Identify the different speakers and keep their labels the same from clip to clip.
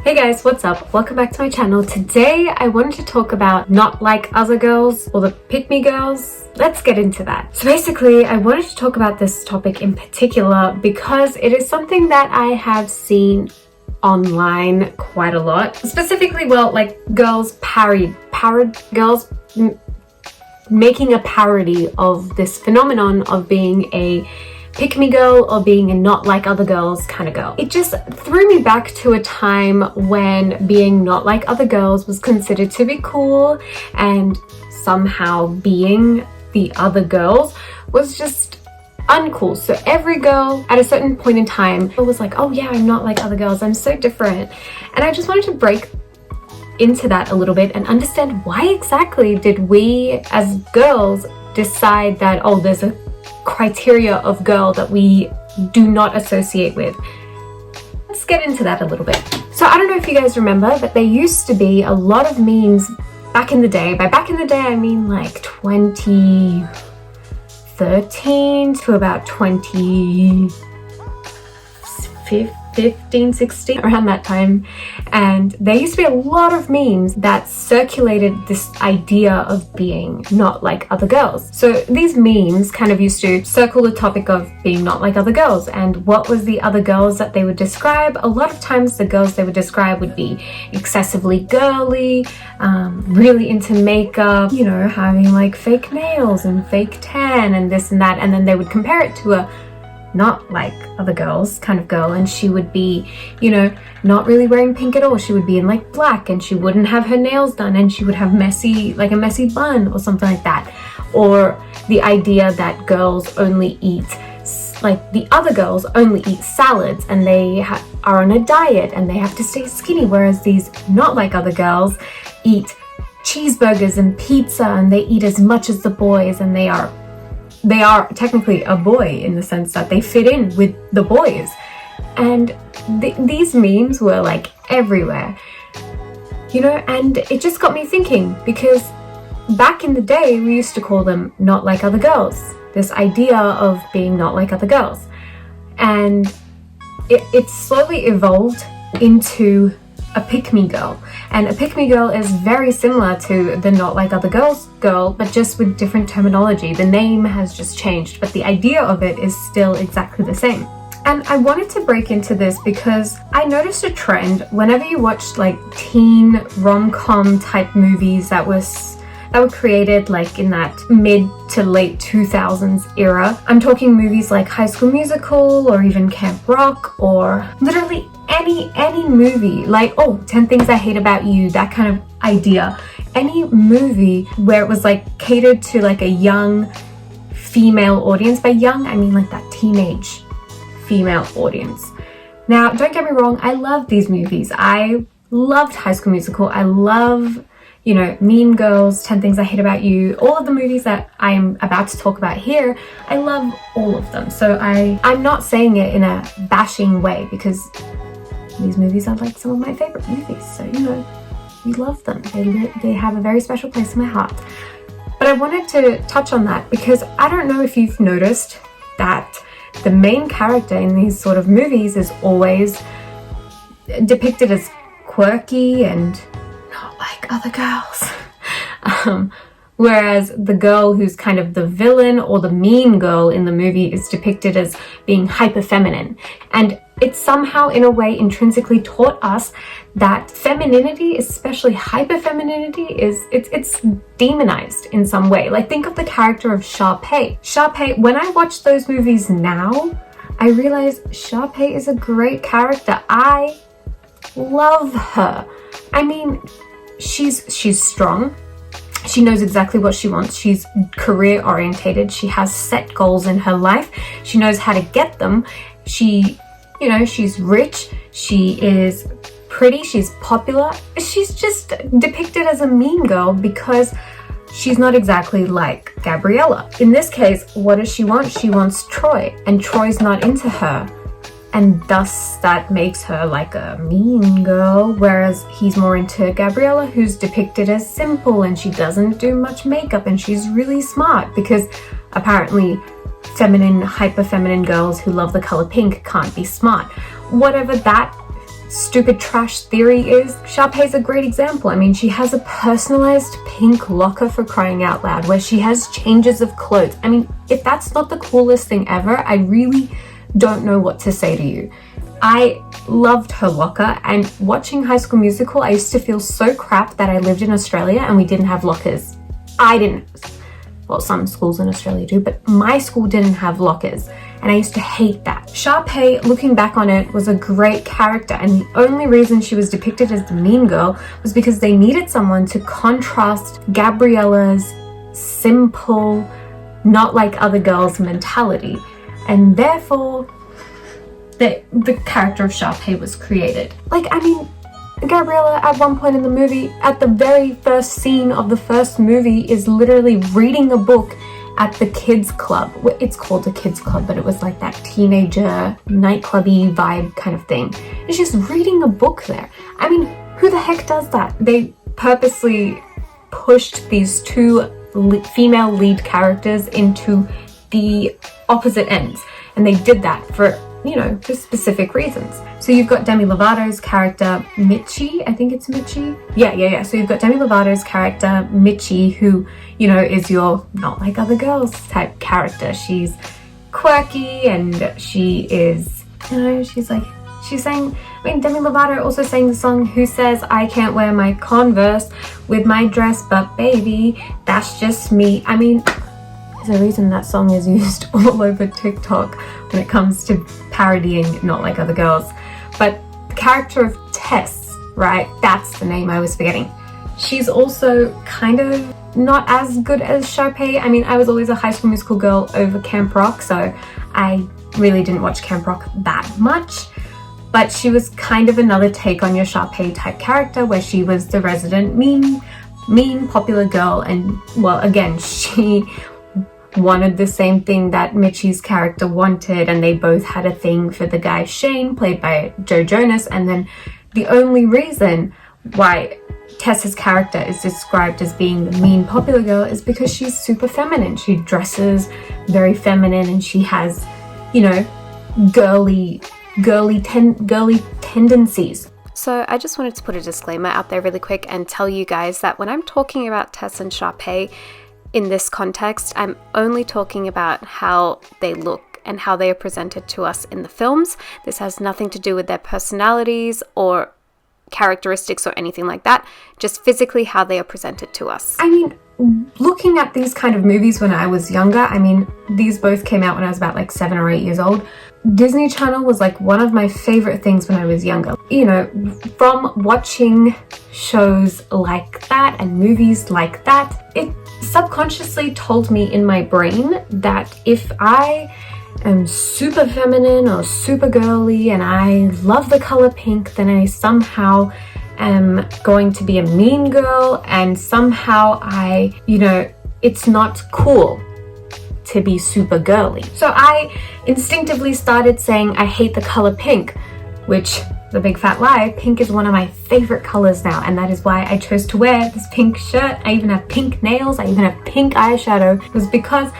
Speaker 1: Hey guys, what's up? Welcome back to my channel. Today I wanted to talk about not like other girls or the pick-me girls. Let's get into that. So basically I wanted to talk about this topic in particular because it is something that I have seen online quite a lot. Specifically, well, like girls girls making a parody of this phenomenon of being a pick-me girl or being a not like other girls kind of girl. It just threw me back to a time when being not like other girls was considered to be cool, and somehow being the other girls was just uncool. So every girl at a certain point in time was like, oh yeah, I'm not like other girls, I'm so different. And I just wanted to break into that a little bit and understand why exactly did we as girls decide that, oh, there's a criteria of girl that we do not associate with. Let's get into that a little bit. So I don't know if you guys remember, but there used to be a lot of memes back in the day. By back in the day, I mean like 2013 to about 2015, 16, around that time. And there used to be a lot of memes that circulated this idea of being not like other girls. So these memes kind of used to circle the topic of being not like other girls and what was the other girls that they would describe. A lot of times the girls they would describe would be excessively girly, really into makeup, you know, having like fake nails and fake tan and this and that, and then they would compare it to a not like other girls kind of girl, and she would be, you know, not really wearing pink at all. She would be in like black, and she wouldn't have her nails done, and she would have messy, like a messy bun or something like that. Or the idea that girls only eat, like the other girls only eat salads and they are on a diet and they have to stay skinny, whereas these not like other girls eat cheeseburgers and pizza and they eat as much as the boys, and they are technically a boy in the sense that they fit in with the boys. And these memes were like everywhere, you know, and it just got me thinking, because back in the day we used to call them not like other girls, this idea of being not like other girls, and it slowly evolved into a pick-me girl. And a pick-me girl is very similar to the not like other girls girl, but just with different terminology. The name has just changed, but the idea of it is still exactly the same. And I wanted to break into this because I noticed a trend whenever you watched like teen rom-com type movies that were created like in that mid to late 2000s era. I'm talking movies like High School Musical or even Camp Rock, or literally any movie, like, oh, 10 Things I Hate About You, that kind of idea. Any movie where it was like catered to like a young female audience. By young, I mean like that teenage female audience. Now, don't get me wrong, I love these movies. I loved High School Musical. I love, you know, Mean Girls, 10 Things I Hate About You, all of the movies that I am about to talk about here. I love all of them. So I'm not saying it in a bashing way, because these movies are like some of my favorite movies. So, you know, we love them. They have a very special place in my heart. But I wanted to touch on that because I don't know if you've noticed that the main character in these sort of movies is always depicted as quirky and not like other girls. Whereas the girl who's kind of the villain or the mean girl in the movie is depicted as being hyper feminine. And it somehow in a way intrinsically taught us that femininity, especially hyper femininity, it's demonized in some way. Like, think of the character of Sharpay. Sharpay, when I watch those movies now, I realize Sharpay is a great character. I love her. I mean, she's strong. She knows exactly what she wants. She's career orientated. She has set goals in her life. She knows how to get them. She, you know, she's rich. She is pretty. She's popular. She's just depicted as a mean girl because she's not exactly like Gabriella. In this case, what does she want? She wants Troy, and Troy's not into her. And thus that makes her like a mean girl, whereas he's more into Gabriella, who's depicted as simple and she doesn't do much makeup and she's really smart, because apparently feminine, hyper feminine girls who love the color pink can't be smart. Whatever that stupid trash theory is, Sharpay's a great example. I mean, she has a personalized pink locker, for crying out loud, where she has changes of clothes. I mean, if that's not the coolest thing ever, I really don't know what to say to you. I loved her locker, and watching High School Musical, I used to feel so crap that I lived in Australia and we didn't have lockers. I didn't. Well, some schools in Australia do, but my school didn't have lockers, and I used to hate that. Sharpay, looking back on it, was a great character, and the only reason she was depicted as the mean girl was because they needed someone to contrast Gabriella's simple, not like other girls mentality, and therefore the character of Sharpay was created. Like, I mean, Gabriella at one point in the movie, at the very first scene of the first movie, is literally reading a book at the kids club. It's called a kids club, but it was like that teenager nightclubby vibe kind of thing. And she's reading a book there. I mean, who the heck does that? They purposely pushed these two female lead characters into the opposite ends, and they did that for, you know, for specific reasons. So you've got Demi Lovato's character Mitchie, I think it's Mitchie. Yeah. So you've got Demi Lovato's character Mitchie, who, you know, is your not like other girls type character. She's quirky, and she is, you know, she's saying, I mean, Demi Lovato also sang the song Who Says I Can't Wear My Converse with My Dress, but baby, that's just me. I mean, there's a reason that song is used all over TikTok when it comes to parodying Not Like Other Girls. But the character of Tess, right? That's the name I was forgetting. She's also kind of not as good as Sharpay. I mean, I was always a High School Musical girl over Camp Rock, so I really didn't watch Camp Rock that much. But she was kind of another take on your Sharpay type character, where she was the resident mean popular girl, and well, again, she wanted the same thing that Mitchie's character wanted, and they both had a thing for the guy Shane, played by Joe Jonas. And then the only reason why Tessa's character is described as being the mean popular girl is because she's super feminine. She dresses very feminine, and she has, you know, girly tendencies.
Speaker 2: So I just wanted to put a disclaimer out there really quick and tell you guys that when I'm talking about Tess and Sharpay in this context, I'm only talking about how they look and how they are presented to us in the films. This has nothing to do with their personalities or characteristics or anything like that, just physically how they are presented to us.
Speaker 1: I mean, looking at these kind of movies when I was younger, I mean, these both came out when I was about like 7 or 8 years old. Disney Channel was like one of my favorite things when I was younger. You know, from watching shows like that and movies like that, it subconsciously told me in my brain that if I am super feminine or super girly and I love the color pink, then I somehow am going to be a mean girl, and somehow it's not cool to be super girly. So I instinctively started saying I hate the color pink, which, the big fat lie, pink is one of my favorite colors now, and that is why I chose to wear this pink shirt. I even have pink nails, I even have pink eyeshadow. It was because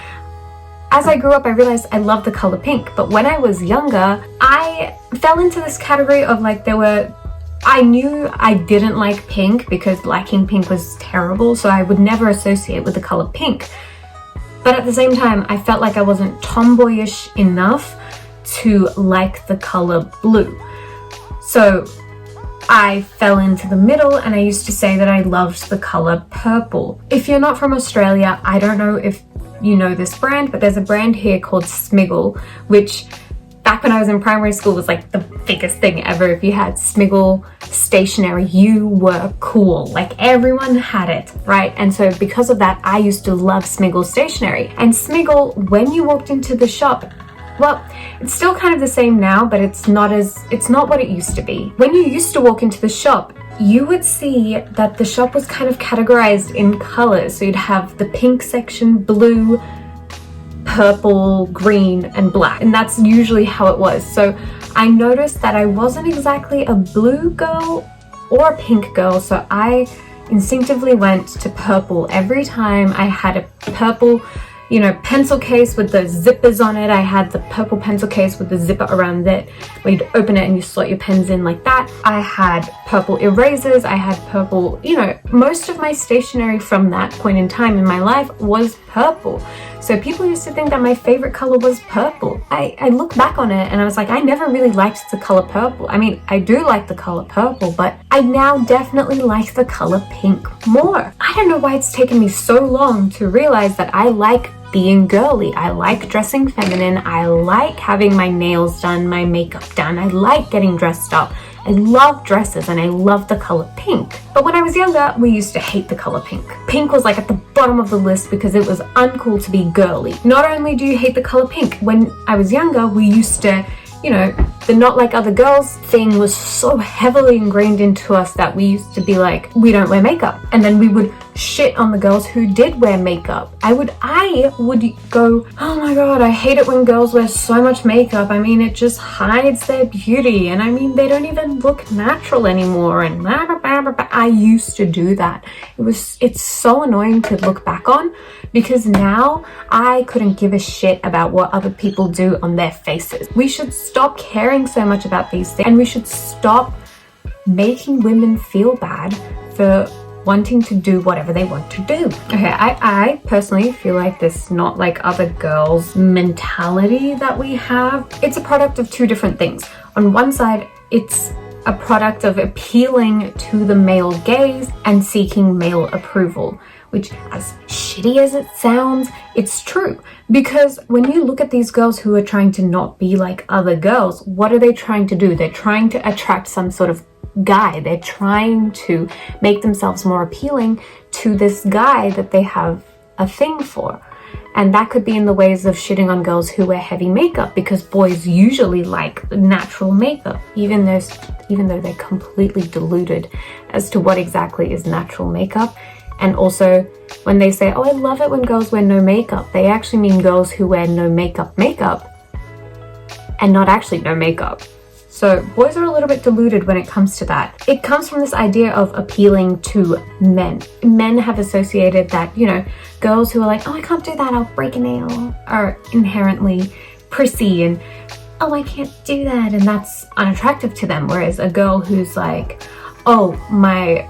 Speaker 1: as I grew up, I realized I love the color pink. But when I was younger, I fell into this category of like, I knew I didn't like pink because liking pink was terrible, so I would never associate with the color pink. But at the same time, I felt like I wasn't tomboyish enough to like the color blue. So I fell into the middle, and I used to say that I loved the color purple. If you're not from Australia, I don't know if you know this brand, but there's a brand here called Smiggle, which back when I was in primary school was like the biggest thing ever. If you had Smiggle stationery, you were cool. Like, everyone had it, right? And so because of that, I used to love Smiggle stationery. And Smiggle, when you walked into the shop, well, it's still kind of the same now, but it's not what it used to be. When you used to walk into the shop, you would see that the shop was kind of categorized in colors. So you'd have the pink section, blue, purple, green, and black. And that's usually how it was. So I noticed that I wasn't exactly a blue girl or a pink girl, so I instinctively went to purple. Every time I had a purple pencil case with the zippers on it. I had the purple pencil case with the zipper around it where you'd open it and you slot your pens in like that. I had purple erasers. I had purple, most of my stationery from that point in time in my life was purple. So people used to think that my favorite color was purple. I look back on it and I was like, I never really liked the color purple. I mean, I do like the color purple, but I now definitely like the color pink more. I don't know why it's taken me so long to realize that I like being girly. I like dressing feminine. I like having my nails done, my makeup done. I like getting dressed up. I love dresses and I love the color pink. But when I was younger, we used to hate the color pink. Pink was like at the bottom of the list because it was uncool to be girly. Not only do you hate the color pink, when I was younger, we used to, the not like other girls thing was so heavily ingrained into us that we used to be like, we don't wear makeup. And then we would shit on the girls who did wear makeup. I would go, oh my god, I hate it when girls wear so much makeup. I mean, it just hides their beauty. And I mean, they don't even look natural anymore. And blah, blah, blah, blah, blah. I used to do that. It's so annoying to look back on because now I couldn't give a shit about what other people do on their faces. We should stop caring so much about these things and we should stop making women feel bad for wanting to do whatever they want to do. Okay, I personally feel like this not like other girls mentality that we have. It's a product of two different things. On one side, it's a product of appealing to the male gaze and seeking male approval, which, as shitty as it sounds, it's true. Because when you look at these girls who are trying to not be like other girls, what are they trying to do? They're trying to attract some sort of guy. They're trying to make themselves more appealing to this guy that they have a thing for. And that could be in the ways of shitting on girls who wear heavy makeup, because boys usually like natural makeup, even though they're completely deluded as to what exactly is natural makeup. And also, when they say, oh, I love it when girls wear no makeup, they actually mean girls who wear no makeup and not actually no makeup. So boys are a little bit deluded when it comes to that. It comes from this idea of appealing to men. Men have associated that, girls who are like, oh, I can't do that, I'll break a nail, are inherently prissy and, oh, I can't do that, and that's unattractive to them. Whereas a girl who's like, oh, my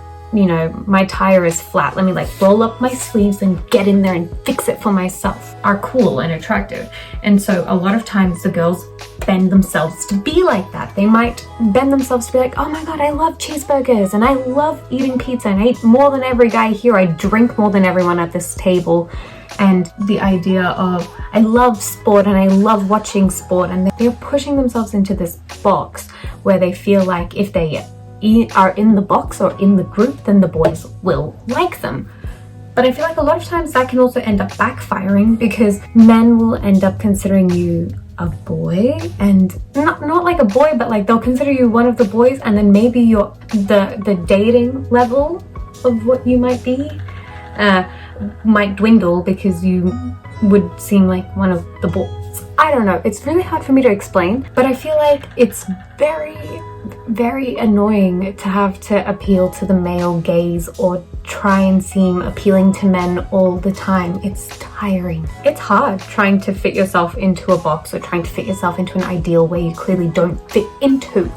Speaker 1: tire is flat, let me roll up my sleeves and get in there and fix it for myself, are cool and attractive. And so a lot of times the girls bend themselves to be like that. They might bend themselves to be like, oh my god, I love cheeseburgers and I love eating pizza and I eat more than every guy here, I drink more than everyone at this table. And the idea of, I love sport and I love watching sport, and they're pushing themselves into this box where they feel like if they are in the box or in the group, then the boys will like them. But I feel like a lot of times that can also end up backfiring, because men will end up considering you a boy, and not like a boy, but they'll consider you one of the boys, and then maybe the dating level of what you might be might dwindle because you would seem like one of the boys. I don't know, it's really hard for me to explain, but I feel like it's very, very annoying to have to appeal to the male gaze or try and seem appealing to men all the time. It's tiring. It's hard trying to fit yourself into a box or trying to fit yourself into an ideal where you clearly don't fit into.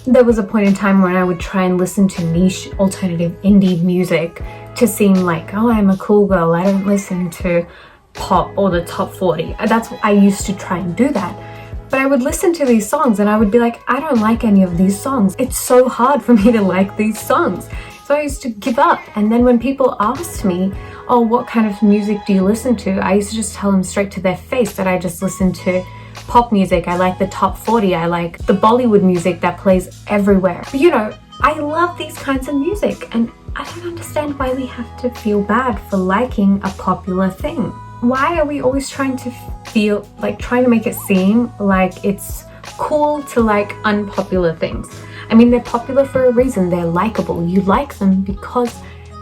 Speaker 1: There was a point in time when I would try and listen to niche alternative indie music to seem like, oh, I'm a cool girl, I don't listen to pop or the top 40. That's what I used to try and do that. But I would listen to these songs and I would be like, I don't like any of these songs. It's so hard for me to like these songs. So I used to give up. And then when people asked me, oh, what kind of music do you listen to? I used to just tell them straight to their face that I just listen to pop music. I like the top 40. I like the Bollywood music that plays everywhere. But, I love these kinds of music, and I don't understand why we have to feel bad for liking a popular thing. Why are we always trying to make it seem like it's cool to like unpopular things? I mean, they're popular for a reason. They're likable. You like them because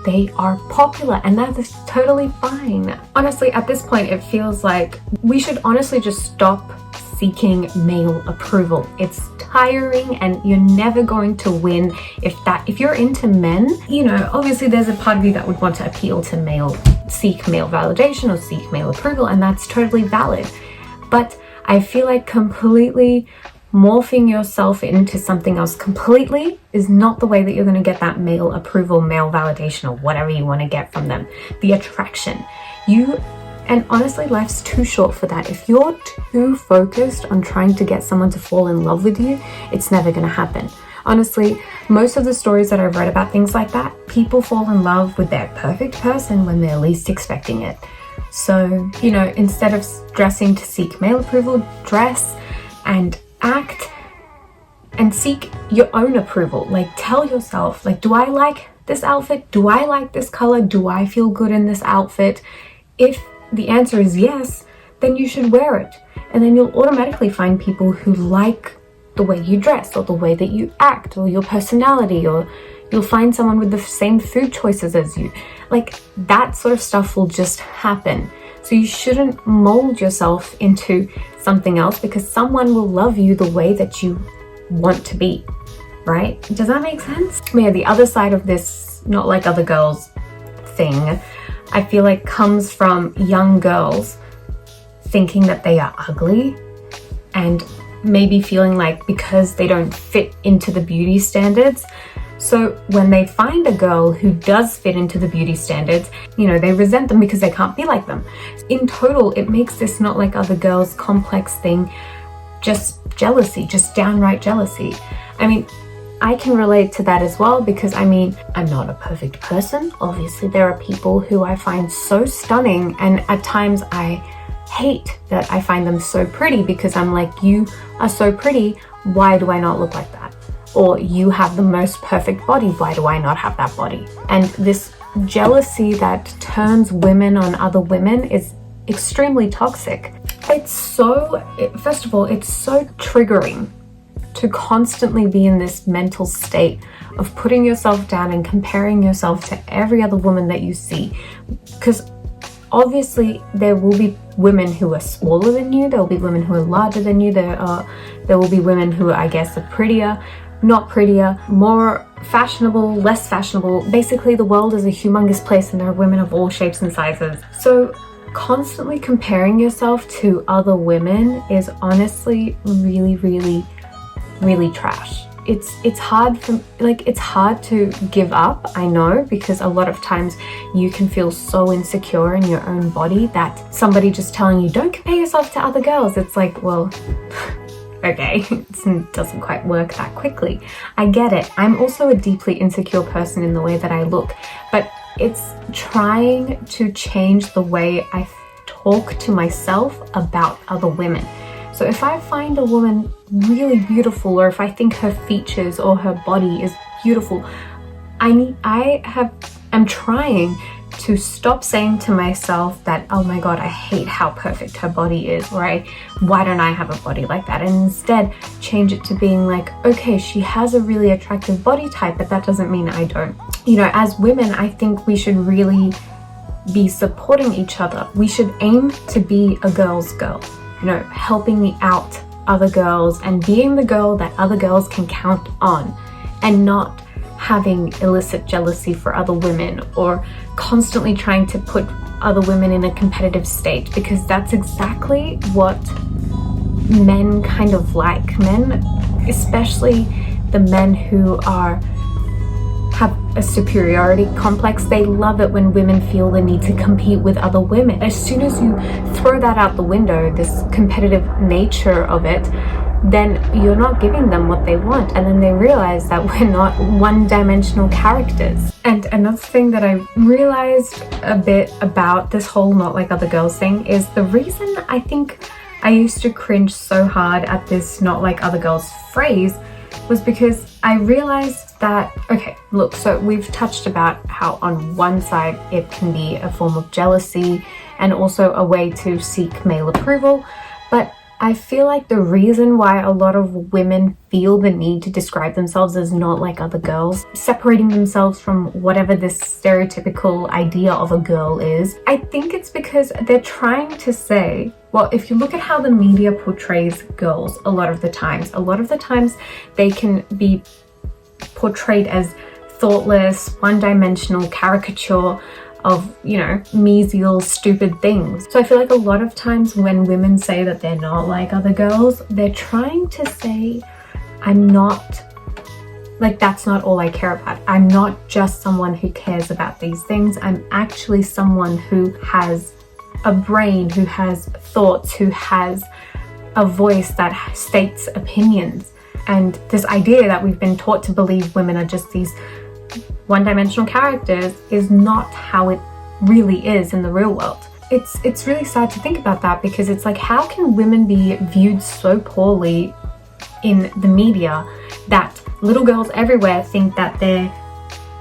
Speaker 1: they are popular, and that is totally fine. Honestly, at this point, it feels like we should honestly just stop seeking male approval. It's tiring and you're never going to win if you're into men. Obviously there's a part of you that would want to appeal to male seek male validation or seek male approval, and that's totally valid. But I feel like completely morphing yourself into something else completely is not the way that you're going to get that male approval, male validation, or whatever you want to get from them. The attraction. And honestly, life's too short for that. If you're too focused on trying to get someone to fall in love with you, it's never going to happen. Honestly, most of the stories that I've read about things like that, people fall in love with their perfect person when they're least expecting it. So, instead of dressing to seek male approval, dress and act and seek your own approval. Like, tell yourself, like, do I like this outfit? Do I like this color? Do I feel good in this outfit? If the answer is yes, then you should wear it. And then you'll automatically find people who like the way you dress or the way that you act or your personality, or you'll find someone with the same food choices as you. Like, that sort of stuff will just happen. So you shouldn't mold yourself into something else, because someone will love you the way that you want to be, right? Does that make sense? Yeah, the other side of this not like other girls thing, I feel like comes from young girls thinking that they are ugly and maybe feeling like because they don't fit into the beauty standards. So when they find a girl who does fit into the beauty standards, they resent them because they can't be like them. In total, it makes this not like other girls complex thing just jealousy, just downright jealousy. I mean, I can relate to that as well, because I'm not a perfect person. Obviously, there are people who I find so stunning, and at times I hate that I find them so pretty, because I'm like, you are so pretty, why do I not look like that? Or you have the most perfect body, why do I not have that body? And this jealousy that turns women on other women is extremely toxic. First of all, it's so triggering to constantly be in this mental state of putting yourself down and comparing yourself to every other woman that you see. Because obviously there will be women who are smaller than you, there will be women who are larger than you, there will be women who I guess are prettier, not prettier, more fashionable, less fashionable. Basically, the world is a humongous place and there are women of all shapes and sizes. So constantly comparing yourself to other women is honestly really, really, really trash. It's hard to give up, I know, because a lot of times you can feel so insecure in your own body that somebody just telling you don't compare yourself to other girls, it's like, well, okay, it doesn't quite work that quickly. I get it. I'm also a deeply insecure person in the way that I look, but it's trying to change the way I talk to myself about other women. So if I find a woman really beautiful, or if I think her features or her body is beautiful, I'm trying to stop saying to myself that, oh my god, I hate how perfect her body is, or why don't I have a body like that? And instead change it to being like, okay, she has a really attractive body type, but that doesn't mean I don't. As women, I think we should really be supporting each other. We should aim to be a girl's girl, helping out other girls and being the girl that other girls can count on, and not having illicit jealousy for other women or constantly trying to put other women in a competitive state, because that's exactly what men kind of like. Men, especially the men who have a superiority complex, they love it when women feel the need to compete with other women. As soon as you throw that out the window, this competitive nature of it, then you're not giving them what they want, and then they realize that we're not one-dimensional characters. And another thing that I realized a bit about this whole not like other girls thing is the reason I think I used to cringe so hard at this not like other girls phrase was because I realized that, okay, look, so we've touched about how on one side it can be a form of jealousy and also a way to seek male approval, but I feel like the reason why a lot of women feel the need to describe themselves as not like other girls, separating themselves from whatever this stereotypical idea of a girl is, I think it's because they're trying to say, well, if you look at how the media portrays girls a lot of the times they can be portrayed as thoughtless, one-dimensional, caricature, of, you know, mesial, stupid things. So I feel like a lot of times when women say that they're not like other girls, they're trying to say, I'm not, like, that's not all I care about. I'm not just someone who cares about these things. I'm actually someone who has a brain, who has thoughts, who has a voice that states opinions. And this idea that we've been taught to believe women are just these one-dimensional characters is not how it really is in the real world. It's really sad to think about that, because it's like, how can women be viewed so poorly in the media that little girls everywhere think that they're,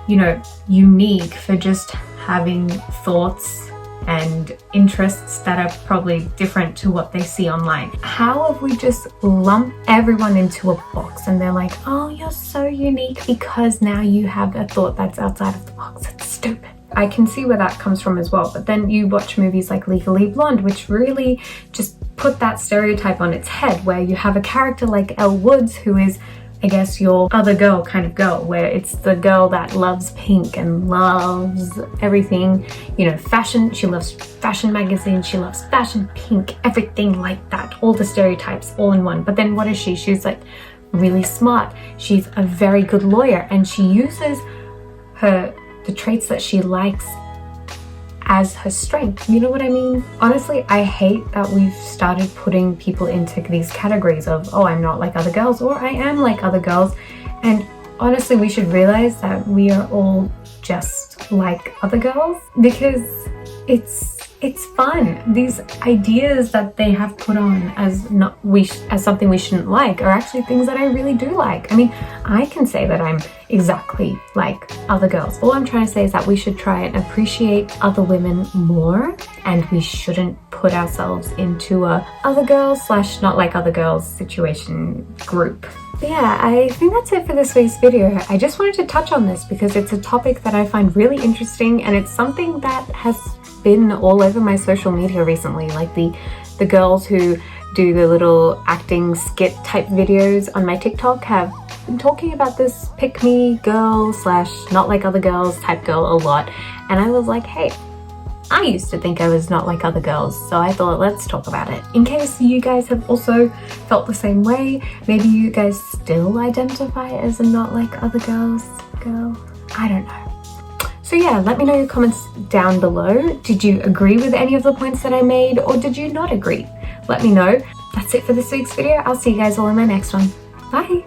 Speaker 1: you know, unique for just having thoughts and interests that are probably different to what they see online? How have we just lumped everyone into a box and they're like, oh, you're so unique because now you have a thought that's outside of the box? It's stupid. I can see where that comes from as well, but then you watch movies like Legally Blonde, which really just put that stereotype on its head, where you have a character like Elle Woods, who is, I guess, your other girl kind of girl, where it's the girl that loves pink and loves everything, you know, fashion. She loves fashion magazines, she loves fashion, pink, everything like that, all the stereotypes all in one. But then what is she? She's like really smart. She's a very good lawyer, and she uses the traits that she likes as her strength. You know what I mean? Honestly, I hate that we've started putting people into these categories of, oh, I'm not like other girls, or I am like other girls. And honestly, we should realize that we are all just like other girls, because it's fun. These ideas that they have put on as as something we shouldn't like are actually things that I really do like. I mean, I can say that I'm exactly like other girls. All I'm trying to say is that we should try and appreciate other women more, and we shouldn't put ourselves into a other girls / not like other girls situation group. But yeah, I think that's it for this week's video. I just wanted to touch on this because it's a topic that I find really interesting, and it's something that has been all over my social media recently. Like the girls who do the little acting skit type videos on my TikTok have been talking about this pick me girl / not like other girls type girl a lot. And I was like, hey, I used to think I was not like other girls, so I thought, let's talk about it. In case you guys have also felt the same way, maybe you guys still identify as a not like other girls girl, I don't know. So yeah, let me know your comments down below. Did you agree with any of the points that I made, or did you not agree? Let me know. That's it for this week's video. I'll see you guys all in my next one. Bye!